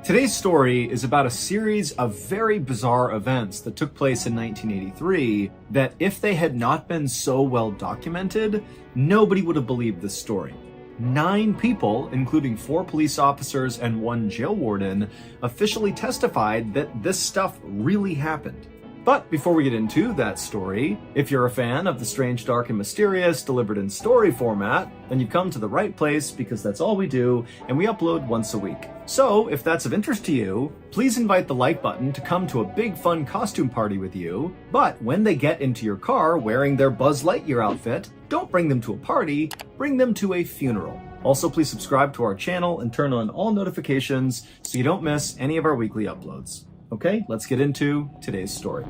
Today's story is about a series of very bizarre events that took place in 1983 that, if they had not been so well documented, nobody would have believed this story. 9 people, including 4 police officers and 1 jail warden, officially testified that this stuff really happened. But before we get into that story, if you're a fan of the strange, dark, and mysterious delivered in story format, then you've come to the right place, because that's all we do, and we upload once a week. So if that's of interest to you, please invite the like button to come to a big fun costume party with you. But when they get into your car wearing their Buzz Lightyear outfit, don't bring them to a party, bring them to a funeral. Also, please subscribe to our channel and turn on all notifications so you don't miss any of our weekly uploads. Okay, let's get into today's story.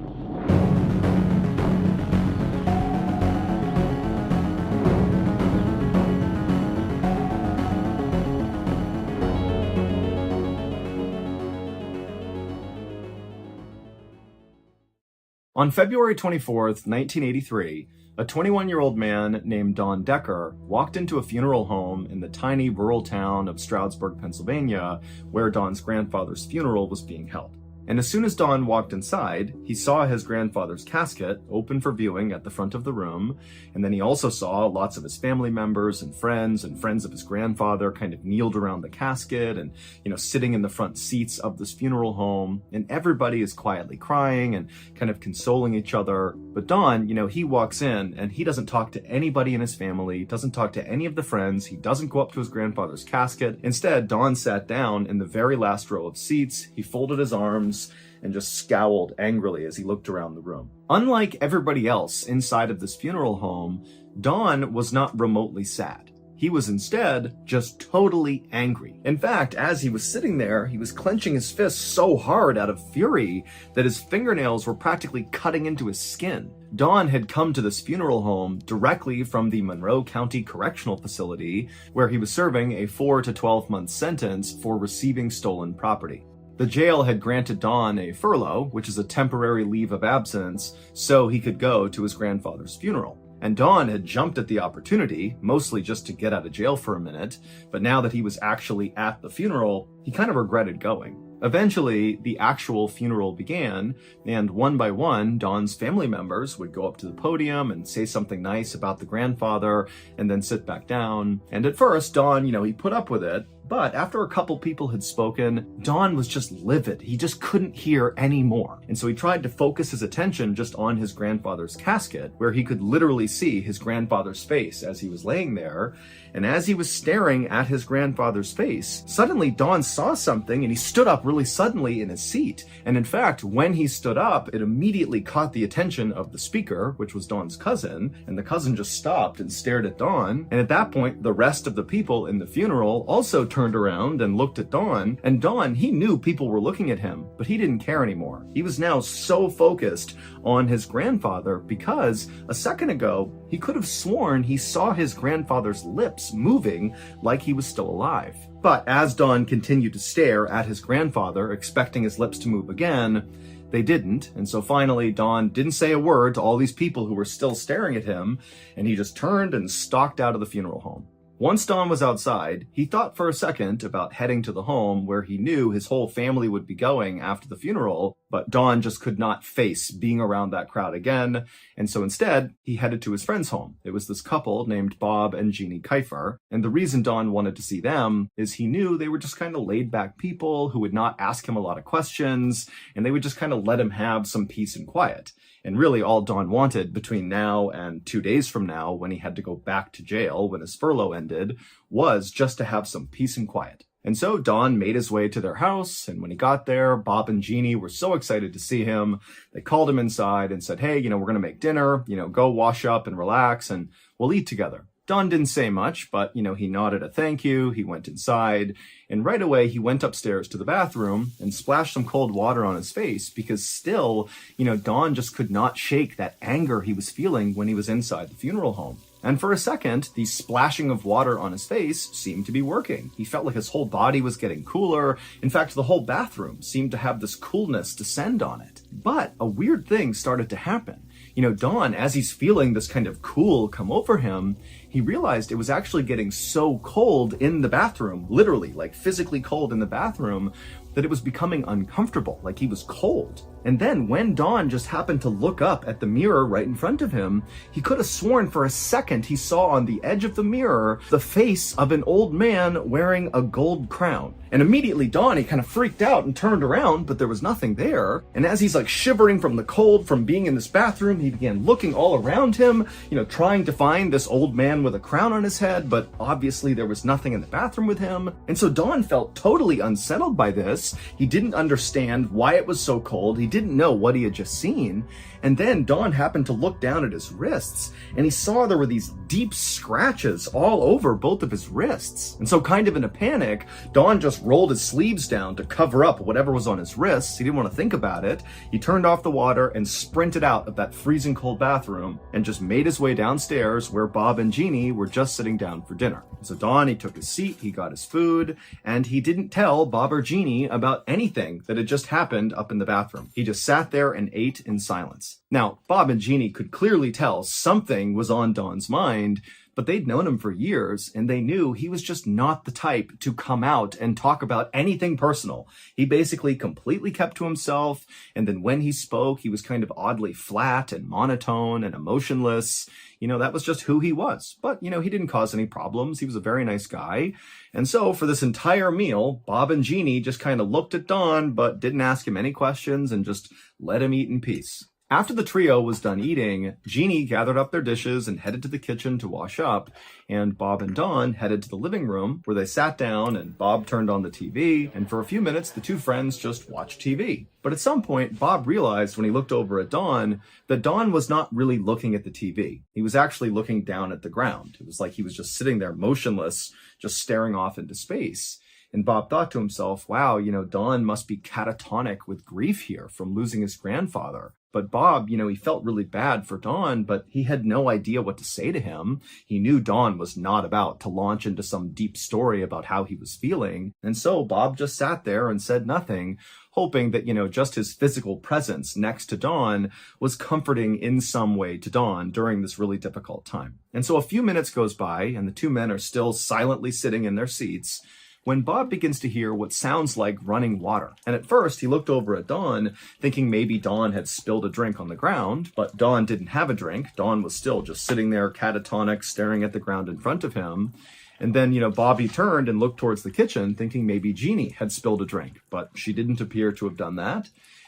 On February 24th, 1983, a 21-year-old man named Don Decker walked into a funeral home in the tiny rural town of Stroudsburg, Pennsylvania, where Don's grandfather's funeral was being held. And as soon as Don walked inside, he saw his grandfather's casket open for viewing at the front of the room, and then he also saw lots of his family members and friends of his grandfather kind of kneeled around the casket and, sitting in the front seats of this funeral home, and everybody is quietly crying and kind of consoling each other. But Don, he walks in and he doesn't talk to anybody in his family, doesn't talk to any of the friends, he doesn't go up to his grandfather's casket. Instead, Don sat down in the very last row of seats, he folded his arms, and just scowled angrily as he looked around the room. Unlike everybody else inside of this funeral home, Don was not remotely sad. He was instead just totally angry. In fact, as he was sitting there, he was clenching his fists so hard out of fury that his fingernails were practically cutting into his skin. Don had come to this funeral home directly from the Monroe County Correctional Facility, where he was serving a 4 to 12 month sentence for receiving stolen property. The jail had granted Don a furlough, which is a temporary leave of absence, so he could go to his grandfather's funeral. And Don had jumped at the opportunity, mostly just to get out of jail for a minute, but now that he was actually at the funeral, he kind of regretted going. Eventually, the actual funeral began, and one by one, Don's family members would go up to the podium and say something nice about the grandfather, and then sit back down. And at first, Don, he put up with it, but after a couple people had spoken, Don was just livid. He just couldn't hear anymore. And so he tried to focus his attention just on his grandfather's casket, where he could literally see his grandfather's face as he was laying there. And as he was staring at his grandfather's face, suddenly Don saw something and he stood up really suddenly in his seat. And in fact, when he stood up, it immediately caught the attention of the speaker, which was Don's cousin, and the cousin just stopped and stared at Don. And at that point, the rest of the people in the funeral also turned around and looked at Don. And Don, he knew people were looking at him, but he didn't care anymore. He was now so focused on his grandfather because a second ago, he could have sworn he saw his grandfather's lips moving like he was still alive. But as Don continued to stare at his grandfather, expecting his lips to move again, they didn't. And so finally, Don didn't say a word to all these people who were still staring at him, and he just turned and stalked out of the funeral home. Once Don was outside, he thought for a second about heading to the home where he knew his whole family would be going after the funeral, but Don just could not face being around that crowd again, and so instead, he headed to his friend's home. It was this couple named Bob and Jeannie Kiefer, and the reason Don wanted to see them is he knew they were just kind of laid-back people who would not ask him a lot of questions, and they would just kind of let him have some peace and quiet. And really all Don wanted between now and 2 days from now, when he had to go back to jail when his furlough ended, was just to have some peace and quiet. And so Don made his way to their house, and when he got there, Bob and Jeannie were so excited to see him. They called him inside and said, hey, we're going to make dinner, go wash up and relax, and we'll eat together. Don didn't say much, but, he nodded a thank you, he went inside, and right away he went upstairs to the bathroom and splashed some cold water on his face because still, Don just could not shake that anger he was feeling when he was inside the funeral home. And for a second, the splashing of water on his face seemed to be working. He felt like his whole body was getting cooler. In fact, the whole bathroom seemed to have this coolness descend on it. But a weird thing started to happen. Don, as he's feeling this kind of cool come over him, he realized it was actually getting so cold in the bathroom, literally, like physically cold in the bathroom, that it was becoming uncomfortable, like he was cold. And then when Don just happened to look up at the mirror right in front of him, he could have sworn for a second he saw on the edge of the mirror the face of an old man wearing a gold crown. And immediately Don, he kind of freaked out and turned around, but there was nothing there. And as he's like shivering from the cold from being in this bathroom, he began looking all around him, trying to find this old man with a crown on his head, but obviously there was nothing in the bathroom with him. And so Don felt totally unsettled by this. He didn't understand why it was so cold. He didn't know what he had just seen. And then Don happened to look down at his wrists, and he saw there were these deep scratches all over both of his wrists. And so kind of in a panic, Don just rolled his sleeves down to cover up whatever was on his wrists. He didn't want to think about it. He turned off the water and sprinted out of that freezing cold bathroom and just made his way downstairs where Bob and Jeannie were just sitting down for dinner. So Don, he took his seat, he got his food, and he didn't tell Bob or Jeannie about anything that had just happened up in the bathroom. He just sat there and ate in silence. Now, Bob and Jeannie could clearly tell something was on Don's mind, but they'd known him for years, and they knew he was just not the type to come out and talk about anything personal. He basically completely kept to himself, and then when he spoke, he was kind of oddly flat and monotone and emotionless. That was just who he was. But, he didn't cause any problems. He was a very nice guy. And so for this entire meal, Bob and Jeannie just kind of looked at Don, but didn't ask him any questions and just let him eat in peace. After the trio was done eating, Jeannie gathered up their dishes and headed to the kitchen to wash up, and Bob and Don headed to the living room where they sat down and Bob turned on the TV, and for a few minutes the two friends just watched TV. But at some point, Bob realized when he looked over at Don that Don was not really looking at the TV. He was actually looking down at the ground. It was like he was just sitting there motionless, just staring off into space. And Bob thought to himself, wow, Don must be catatonic with grief here from losing his grandfather. But Bob, he felt really bad for Don, but he had no idea what to say to him. He knew Don was not about to launch into some deep story about how he was feeling. And so Bob just sat there and said nothing, hoping that, just his physical presence next to Don was comforting in some way to Don during this really difficult time. And so a few minutes goes by, and the two men are still silently sitting in their seats when Bob begins to hear what sounds like running water. And at first, he looked over at Don, thinking maybe Don had spilled a drink on the ground, but Don didn't have a drink. Don was still just sitting there catatonic, staring at the ground in front of him. And then, Bobby turned and looked towards the kitchen, thinking maybe Jeannie had spilled a drink, but she didn't appear to have done that.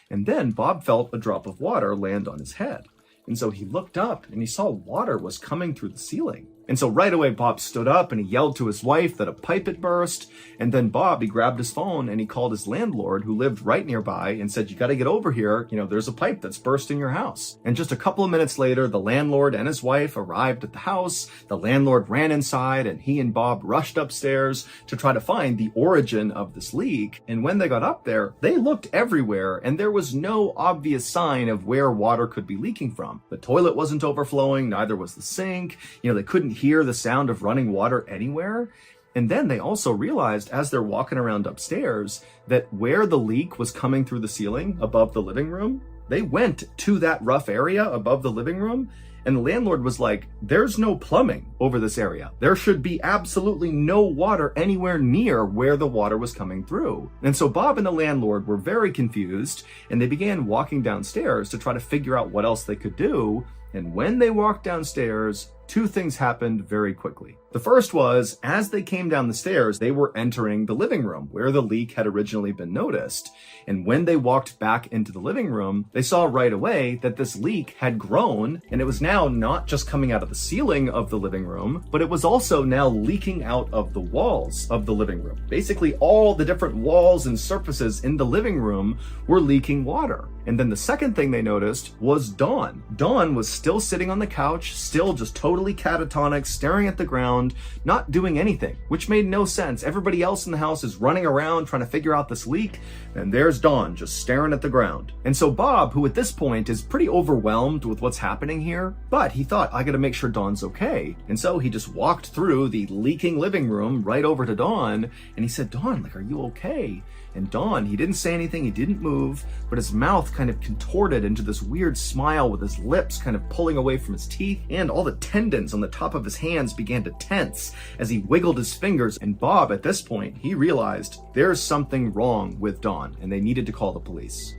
And then Bob felt a drop of water land on his head. And so he looked up and he saw water was coming through the ceiling. And so right away, Bob stood up and he yelled to his wife that a pipe had burst. And then Bob, he grabbed his phone and he called his landlord, who lived right nearby, and said, you got to get over here. There's a pipe that's burst in your house. And just a couple of minutes later, the landlord and his wife arrived at the house. The landlord ran inside and he and Bob rushed upstairs to try to find the origin of this leak. And when they got up there, they looked everywhere and there was no obvious sign of where water could be leaking from. The toilet wasn't overflowing, neither was the sink. They couldn't hear the sound of running water anywhere. And then they also realized as they're walking around upstairs that where the leak was coming through the ceiling above the living room, they went to that rough area above the living room, and the landlord was like, there's no plumbing over this area. There should be absolutely no water anywhere near where the water was coming through. And so Bob and the landlord were very confused, and they began walking downstairs to try to figure out what else they could do. And when they walked downstairs, two things happened very quickly. The first was, as they came down the stairs, they were entering the living room where the leak had originally been noticed. And when they walked back into the living room, they saw right away that this leak had grown, and it was now not just coming out of the ceiling of the living room, but it was also now leaking out of the walls of the living room. Basically, all the different walls and surfaces in the living room were leaking water. And then the second thing they noticed was Dawn. Dawn was still sitting on the couch, still just totally catatonic, staring at the ground, not doing anything, which made no sense. Everybody else in the house is running around trying to figure out this leak, and there's Dawn just staring at the ground. And so Bob, who at this point is pretty overwhelmed with what's happening here, but he thought, I gotta make sure Dawn's okay. And so he just walked through the leaking living room right over to Dawn, and he said, Dawn, are you okay? And Don, he didn't say anything, he didn't move, but his mouth kind of contorted into this weird smile with his lips kind of pulling away from his teeth, and all the tendons on the top of his hands began to tense as he wiggled his fingers. And Bob, at this point, he realized there's something wrong with Don, and they needed to call the police.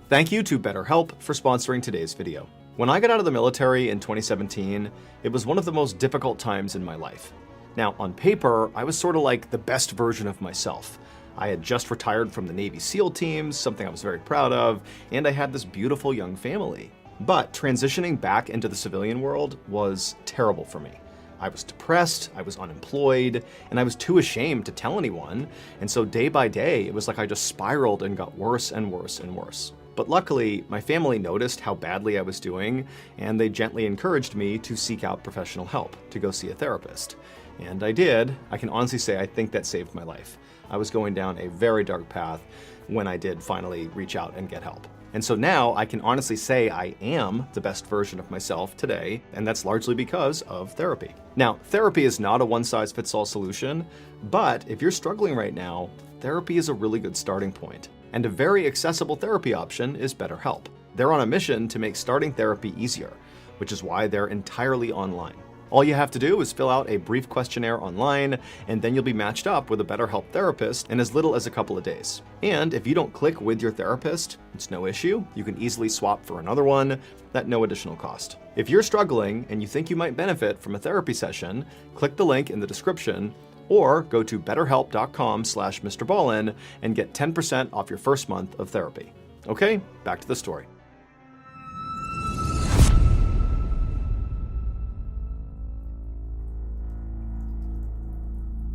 Thank you to BetterHelp for sponsoring today's video. When I got out of the military in 2017, it was one of the most difficult times in my life. Now, on paper, I was sort of like the best version of myself. I had just retired from the Navy SEAL teams, something I was very proud of, and I had this beautiful young family. But transitioning back into the civilian world was terrible for me. I was depressed, I was unemployed, and I was too ashamed to tell anyone, and so day by day, it was like I just spiraled and got worse and worse and worse. But luckily, my family noticed how badly I was doing, and they gently encouraged me to seek out professional help, to go see a therapist. And I did. I can honestly say I think that saved my life. I was going down a very dark path when I did finally reach out and get help. And so now I can honestly say I am the best version of myself today, and that's largely because of therapy. Now, therapy is not a one-size-fits-all solution, but if you're struggling right now, therapy is a really good starting point. And a very accessible therapy option is BetterHelp. They're on a mission to make starting therapy easier, which is why they're entirely online. All you have to do is fill out a brief questionnaire online, and then you'll be matched up with a BetterHelp therapist in as little as a couple of days. And if you don't click with your therapist, it's no issue. You can easily swap for another one at no additional cost. If you're struggling and you think you might benefit from a therapy session, click the link in the description or go to betterhelp.com/Mr. Ballin and get 10% off your first month of therapy. Okay, back to the story.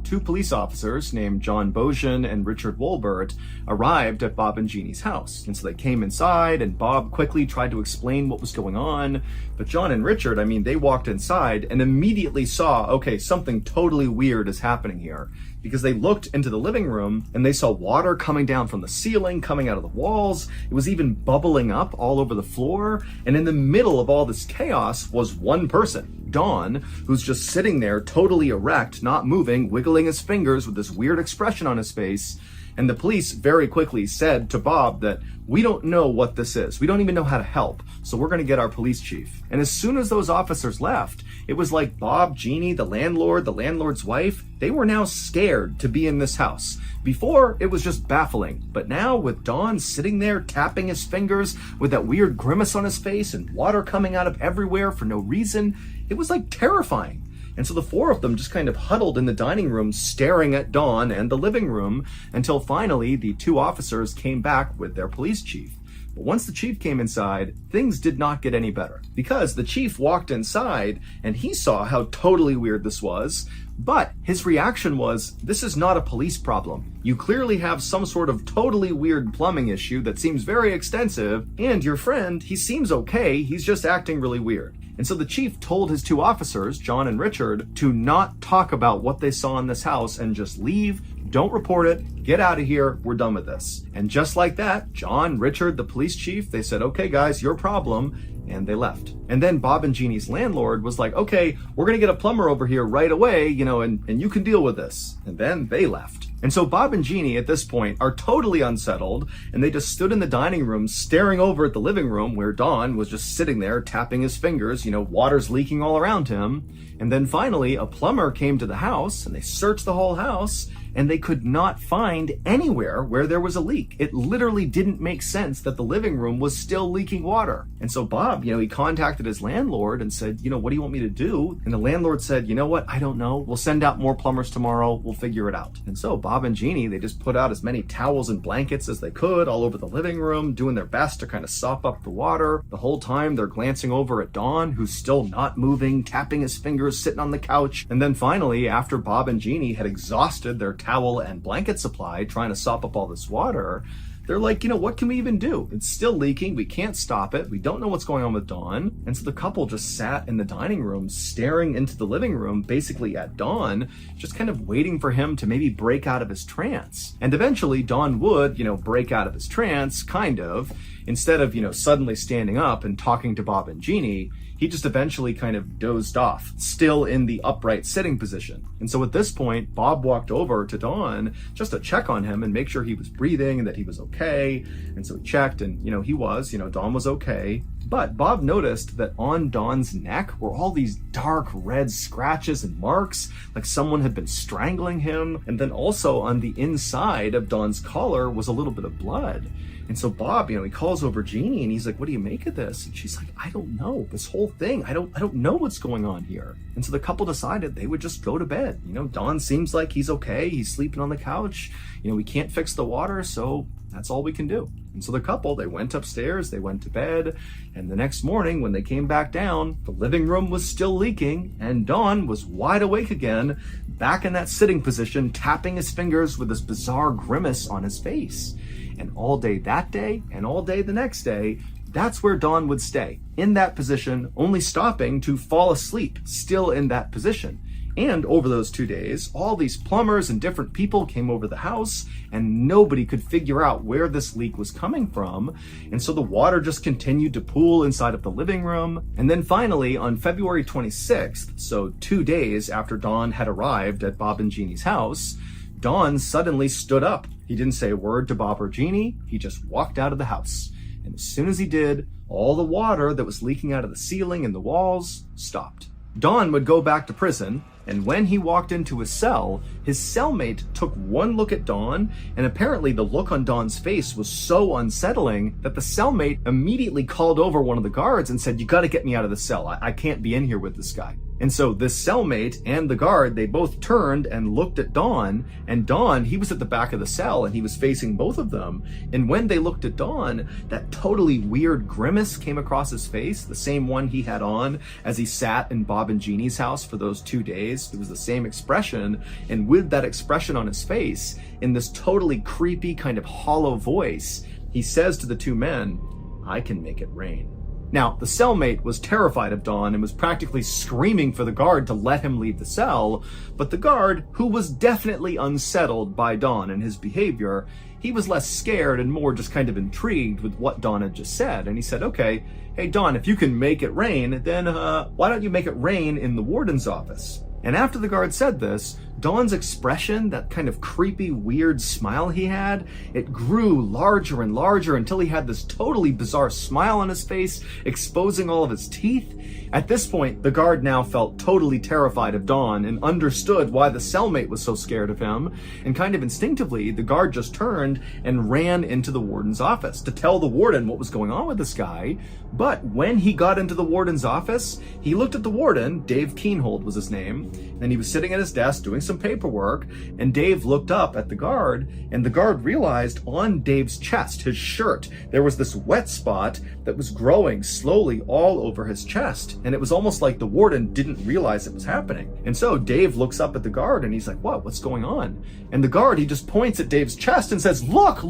Two police officers named John Bojan and Richard Wolbert arrived at Bob and Jeannie's house. And so they came inside, and Bob quickly tried to explain what was going on. But John and Richard, they walked inside and immediately saw, okay, something totally weird is happening here. Because they looked into the living room and they saw water coming down from the ceiling, coming out of the walls. It was even bubbling up all over the floor. And in the middle of all this chaos was one person, Don, who's just sitting there totally erect, not moving, wiggling his fingers with this weird expression on his face. And the police very quickly said to Bob that we don't know what this is. We don't even know how to help. So we're going to get our police chief. And as soon as those officers left, it was like Bob, Jeannie, the landlord, the landlord's wife, they were now scared to be in this house. Before, it was just baffling. But now with Don sitting there tapping his fingers with that weird grimace on his face and water coming out of everywhere for no reason, it was like terrifying. And so the four of them just kind of huddled in the dining room staring at Don and the living room until finally the two officers came back with their police chief. But once the chief came inside, things did not get any better because the chief walked inside and he saw how totally weird this was. But his reaction was, this is not a police problem. You clearly have some sort of totally weird plumbing issue that seems very extensive, and your friend, he seems okay, he's just acting really weird. And so the chief told his two officers, John and Richard, to not talk about what they saw in this house and just leave, don't report it, get out of here, we're done with this. And just like that, John, Richard, the police chief, they said, okay guys, your problem, and they left. And then Bob and Jeannie's landlord was like, okay, we're gonna get a plumber over here right away, and you can deal with this. And then they left. And so Bob and Jeannie at this point are totally unsettled, and they just stood in the dining room staring over at the living room where Don was just sitting there tapping his fingers, water's leaking all around him. And then finally a plumber came to the house and they searched the whole house and they could not find anywhere where there was a leak. It literally didn't make sense that the living room was still leaking water. And so Bob, he contacted his landlord and said, what do you want me to do? And the landlord said, you know what? I don't know. We'll send out more plumbers tomorrow. We'll figure it out. And so Bob and Jeannie, they just put out as many towels and blankets as they could all over the living room, doing their best to kind of sop up the water. The whole time they're glancing over at Don, who's still not moving, tapping his fingers, sitting on the couch. And then finally, after Bob and Jeannie had exhausted their towel and blanket supply trying to sop up all this water, they're like, what can we even do? It's still leaking. We can't stop it. We don't know what's going on with Don. And so the couple just sat in the dining room staring into the living room, basically at Don, just kind of waiting for him to maybe break out of his trance. And eventually Don would, break out of his trance, kind of. instead of, suddenly standing up and talking to Bob and Jeannie, he just eventually kind of dozed off, still in the upright sitting position. And so at this point, Bob walked over to Don just to check on him and make sure he was breathing and that he was okay. And so he checked and, he was, Don was okay. But Bob noticed that on Don's neck were all these dark red scratches and marks, like someone had been strangling him. And then also on the inside of Don's collar was a little bit of blood. And so Bob, he calls over Jeannie and he's like, what do you make of this? And she's like, I don't know. This whole thing, I don't know what's going on here. And so the couple decided they would just go to bed. Don seems like he's okay. He's sleeping on the couch. We can't fix the water, so that's all we can do. And so the couple, they went upstairs, they went to bed, and the next morning when they came back down, the living room was still leaking, and Don was wide awake again, back in that sitting position, tapping his fingers with this bizarre grimace on his face. And all day that day, and all day the next day, that's where Don would stay, in that position, only stopping to fall asleep, still in that position. And over those 2 days, all these plumbers and different people came over the house, and nobody could figure out where this leak was coming from. And so the water just continued to pool inside of the living room. And then finally, on February 26th, so 2 days after Don had arrived at Bob and Jeannie's house, Don suddenly stood up. He didn't say a word to Bob or Jeannie. He just walked out of the house. And as soon as he did, all the water that was leaking out of the ceiling and the walls stopped. Don would go back to prison, and when he walked into his cell, his cellmate took one look at Don, and apparently the look on Don's face was so unsettling that the cellmate immediately called over one of the guards and said, you gotta get me out of the cell. I can't be in here with this guy. And so this cellmate and the guard, they both turned and looked at Don, and Don, he was at the back of the cell and he was facing both of them. And when they looked at Don, that totally weird grimace came across his face, the same one he had on as he sat in Bob and Jeannie's house for those 2 days. It was the same expression, and with that expression on his face, in this totally creepy kind of hollow voice, he says to the two men, I can make it rain. Now, the cellmate was terrified of Don and was practically screaming for the guard to let him leave the cell, but the guard, who was definitely unsettled by Don and his behavior, he was less scared and more just kind of intrigued with what Don had just said. And he said, okay, hey Don, if you can make it rain, then why don't you make it rain in the warden's office? And after the guard said this, Don's expression, that kind of creepy, weird smile he had, it grew larger and larger until he had this totally bizarre smile on his face, exposing all of his teeth. At this point, the guard now felt totally terrified of Don and understood why the cellmate was so scared of him. And kind of instinctively, the guard just turned and ran into the warden's office to tell the warden what was going on with this guy. But when he got into the warden's office, he looked at the warden, Dave Keenhold was his name, and he was sitting at his desk doing some paperwork, and Dave looked up at the guard, and the guard realized on Dave's chest, his shirt, there was this wet spot that was growing slowly all over his chest, and it was almost like the warden didn't realize it was happening. And so Dave looks up at the guard and he's like, what's going on? And the guard, he just points at Dave's chest and says, look!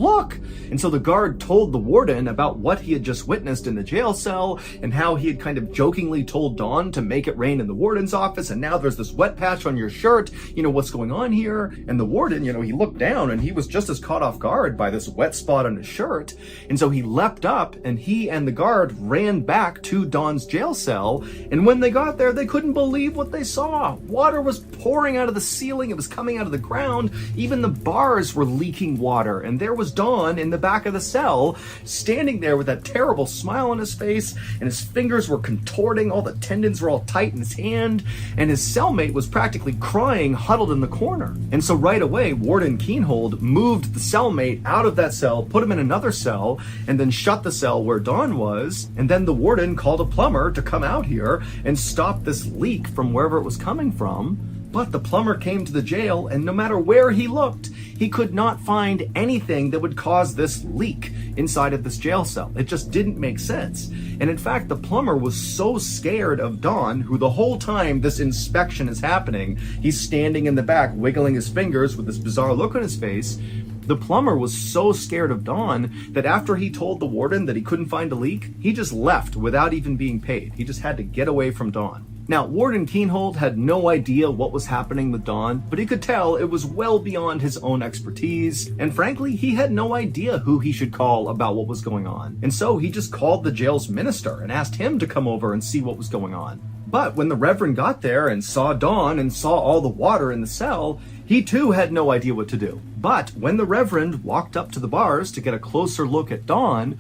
And so the guard told the warden about what he had just witnessed in the jail cell and how he had kind of jokingly told Don to make it rain in the warden's office, and now there's this wet patch on your shirt, what's going on here? And the warden, he looked down and he was just as caught off guard by this wet spot on his shirt. And so he leapt up and he and the guard ran back to Don's jail cell. And when they got there, they couldn't believe what they saw. Water was pouring out of the ceiling. It was coming out of the ground. Even the bars were leaking water. And there was Don in the back of the cell, standing there with that terrible smile on his face, and his fingers were contorting. All the tendons were all tight in his hand. And his cellmate was practically crying, huddled in the corner. And so right away, Warden Keenhold moved the cellmate out of that cell, put him in another cell, and then shut the cell where Don was. And then the warden called a plumber to come out here and stop this leak from wherever it was coming from. But the plumber came to the jail, and no matter where he looked, he could not find anything that would cause this leak inside of this jail cell. It just didn't make sense. And in fact, the plumber was so scared of Don, who the whole time this inspection is happening, he's standing in the back, wiggling his fingers with this bizarre look on his face. The plumber was so scared of Don that after he told the warden that he couldn't find a leak, he just left without even being paid. He just had to get away from Don. Now, Warden Keenhold had no idea what was happening with Don, but he could tell it was well beyond his own expertise, and frankly, he had no idea who he should call about what was going on. And so he just called the jail's minister and asked him to come over and see what was going on. But when the Reverend got there and saw Don and saw all the water in the cell, he too had no idea what to do. But when the Reverend walked up to the bars to get a closer look at Don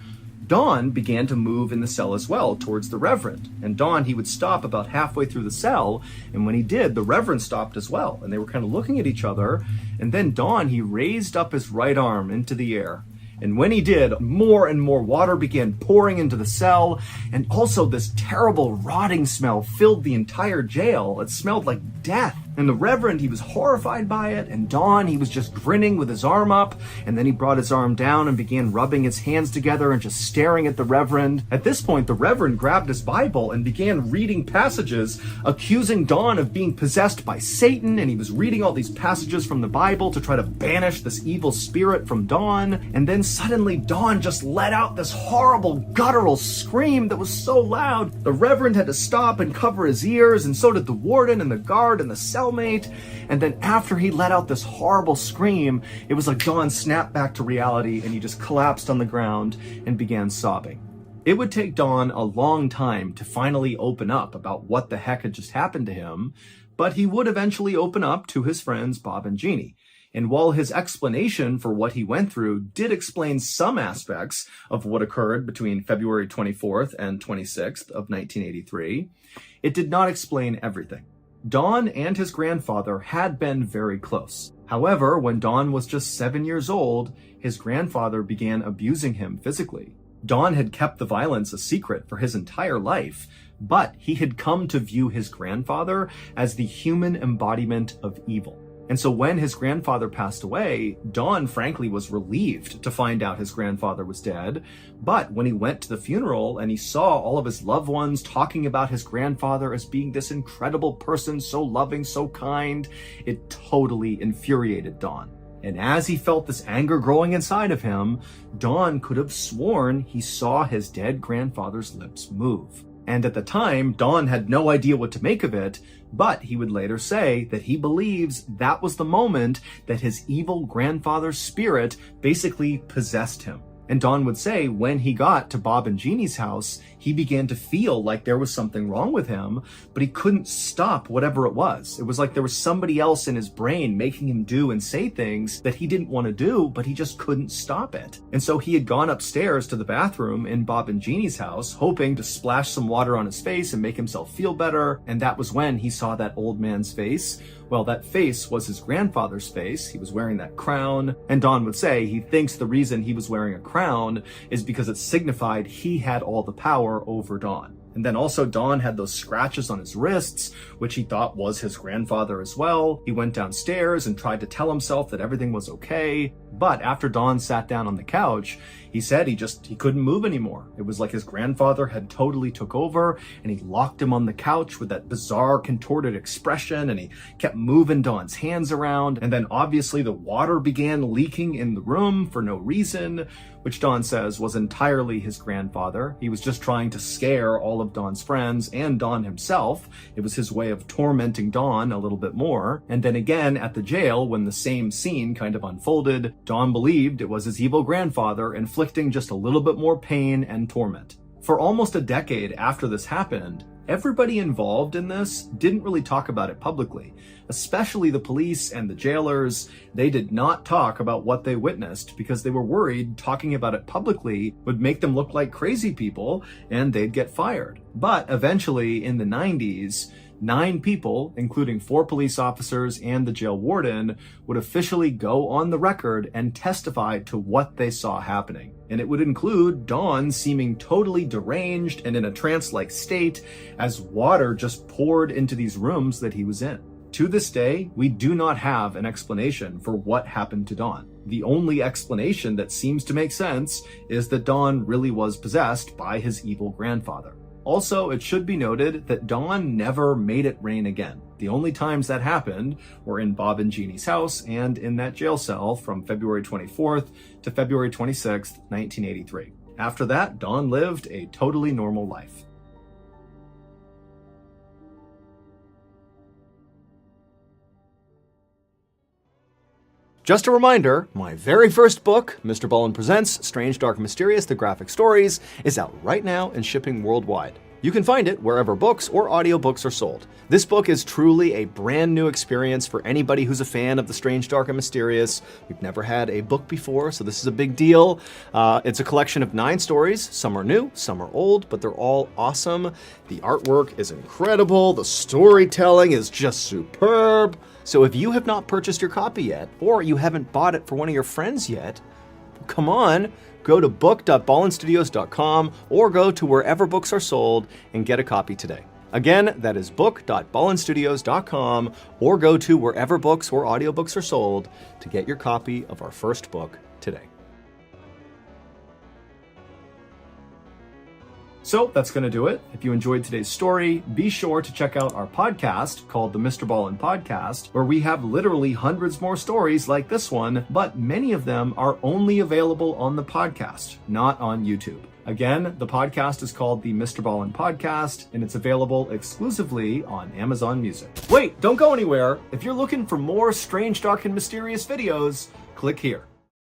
began to move in the cell as well towards the Reverend. And Don, he would stop about halfway through the cell, and when he did, the Reverend stopped as well, and they were kind of looking at each other, and then Don, he raised up his right arm into the air. And when he did, more and more water began pouring into the cell, and also this terrible rotting smell filled the entire jail. It smelled like death. And the Reverend, he was horrified by it, and Don, he was just grinning with his arm up, and then he brought his arm down and began rubbing his hands together and just staring at the Reverend. At this point, the Reverend grabbed his Bible and began reading passages accusing Don of being possessed by Satan, and he was reading all these passages from the Bible to try to banish this evil spirit from Don. And then suddenly Don just let out this horrible guttural scream that was so loud, the Reverend had to stop and cover his ears, and so did the warden and the guard and the cellmate. And then after he let out this horrible scream, it was like Don snapped back to reality and he just collapsed on the ground and began sobbing. It would take Don a long time to finally open up about what the heck had just happened to him, but he would eventually open up to his friends Bob and Jeannie. And while his explanation for what he went through did explain some aspects of what occurred between February 24th and 26th of 1983, it did not explain everything. Don and his grandfather had been very close. However, when Don was just 7 years old, his grandfather began abusing him physically. Don had kept the violence a secret for his entire life, but he had come to view his grandfather as the human embodiment of evil. And so when his grandfather passed away, Don frankly was relieved to find out his grandfather was dead. But when he went to the funeral and he saw all of his loved ones talking about his grandfather as being this incredible person, so loving, so kind, it totally infuriated Don. And as he felt this anger growing inside of him, Don could have sworn he saw his dead grandfather's lips move. And at the time, Don had no idea what to make of it, but he would later say that he believes that was the moment that his evil grandfather's spirit basically possessed him. And Don would say when he got to Bob and Jeannie's house, he began to feel like there was something wrong with him, but he couldn't stop whatever it was. It was like there was somebody else in his brain making him do and say things that he didn't want to do, but he just couldn't stop it. And so he had gone upstairs to the bathroom in Bob and Jeannie's house, hoping to splash some water on his face and make himself feel better. And that was when he saw that old man's face. Well, that face was his grandfather's face. He was wearing that crown. And Don would say he thinks the reason he was wearing a crown is because it signified he had all the power over Don. And then also Don had those scratches on his wrists, which he thought was his grandfather as well. He went downstairs and tried to tell himself that everything was okay. But after Don sat down on the couch, he said he couldn't move anymore. It was like his grandfather had totally took over, and he locked him on the couch with that bizarre contorted expression, and he kept moving Don's hands around. And then obviously the water began leaking in the room for no reason, which Don says was entirely his grandfather. He was just trying to scare all of Don's friends and Don himself. It was his way of tormenting Don a little bit more. And then again at the jail, when the same scene kind of unfolded, Don believed it was his evil grandfather inflicting just a little bit more pain and torment. For almost a decade after this happened, everybody involved in this didn't really talk about it publicly, especially the police and the jailers. They did not talk about what they witnessed because they were worried talking about it publicly would make them look like crazy people and they'd get fired. But eventually in the 90s, 9 people, including 4 police officers and the jail warden, would officially go on the record and testify to what they saw happening. And it would include Don seeming totally deranged and in a trance-like state as water just poured into these rooms that he was in. To this day, we do not have an explanation for what happened to Don. The only explanation that seems to make sense is that Don really was possessed by his evil grandfather. Also, it should be noted that Don never made it rain again. The only times that happened were in Bob and Jeannie's house and in that jail cell from February 24th to February 26th, 1983. After that, Don lived a totally normal life. Just a reminder, my very first book, Mr. Ballin Presents Strange, Dark, and Mysterious, The Graphic Stories, is out right now and shipping worldwide. You can find it wherever books or audiobooks are sold. This book is truly a brand new experience for anybody who's a fan of the strange, dark, and mysterious. We've never had a book before, so this is a big deal. It's a collection of 9 stories. Some are new, some are old, but they're all awesome. The artwork is incredible. The storytelling is just superb. So if you have not purchased your copy yet, or you haven't bought it for one of your friends yet, come on, go to book.ballinstudios.com or go to wherever books are sold and get a copy today. Again, that is book.ballinstudios.com or go to wherever books or audiobooks are sold to get your copy of our first book today. So that's going to do it. If you enjoyed today's story, be sure to check out our podcast called the Mr. Ballin Podcast, where we have literally hundreds more stories like this one, but many of them are only available on the podcast, not on YouTube. Again, the podcast is called the Mr. Ballin Podcast, and it's available exclusively on Amazon Music. Wait, don't go anywhere. If you're looking for more strange, dark, and mysterious videos, click here.